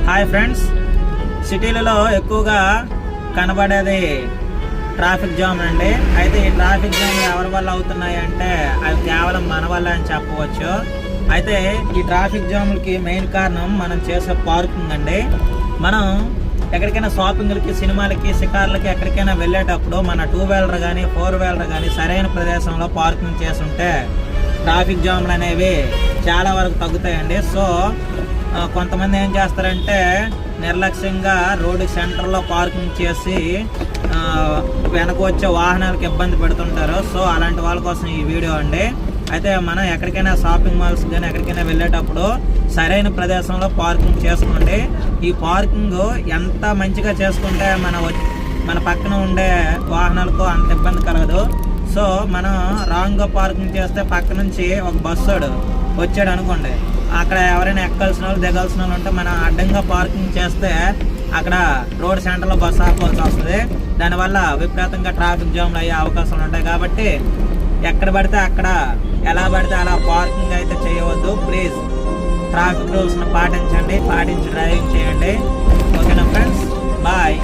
Hi friends, సిటీలలో ఎక్కువగా కనబడేది ట్రాఫిక్ జామ్ అండి. అయితే ఈ ట్రాఫిక్ జామ్ ఎవరి వల్ల అవుతున్నాయి అంటే అవి కేవలం మన వల్ల అని చెప్పవచ్చు. అయితే ఈ ట్రాఫిక్ జాములకి మెయిన్ కారణం మనం చేసే పార్కింగ్ అండి. మనం ఎక్కడికైనా షాపింగ్లకి, సినిమాలకి, షికార్లకి ఎక్కడికైనా వెళ్ళేటప్పుడు మన 2 వీలర్ కానీ 4 వీలర్ కానీ సరైన ప్రదేశంలో పార్కింగ్ చేసుంటే ట్రాఫిక్ జామ్లు అనేవి చాలా వరకు తగ్గుతాయండి. సో కొంతమంది ఏం చేస్తారంటే నిర్లక్ష్యంగా రోడ్డు సెంటర్లో పార్కింగ్ చేసి వెనక వచ్చే వాహనాలకు ఇబ్బంది పెడుతుంటారు. సో అలాంటి వాళ్ళ కోసం ఈ వీడియో అండి. అయితే మనం ఎక్కడికైనా షాపింగ్ మాల్స్ కానీ ఎక్కడికైనా వెళ్ళేటప్పుడు సరైన ప్రదేశంలో పార్కింగ్ చేసుకోండి. ఈ పార్కింగ్ ఎంత మంచిగా చేసుకుంటే మన పక్కన ఉండే వాహనాలకు అంత ఇబ్బంది కలగదు. సో మనం రాంగ్గా పార్కింగ్ చేస్తే పక్క నుంచి ఒక బస్సు వచ్చాడు అనుకోండి, అక్కడ ఎవరైనా ఎక్కాల్సిన వాళ్ళు దిగాల్సిన వాళ్ళు ఉంటే మనం అడ్డంగా పార్కింగ్ చేస్తే అక్కడ రోడ్ సెంటర్లో బస్సు ఆపుకోవాల్సి వస్తుంది. దానివల్ల విపరీతంగా ట్రాఫిక్ జామ్లు అయ్యే అవకాశాలు ఉంటాయి. కాబట్టి ఎక్కడ పడితే అక్కడ, ఎలా పడితే అలా పార్కింగ్ అయితే చేయవద్దు. ప్లీజ్ ట్రాఫిక్ రూల్స్ని పాటించి డ్రైవింగ్ చేయండి. ఓకేనా ఫ్రెండ్స్, బాయ్.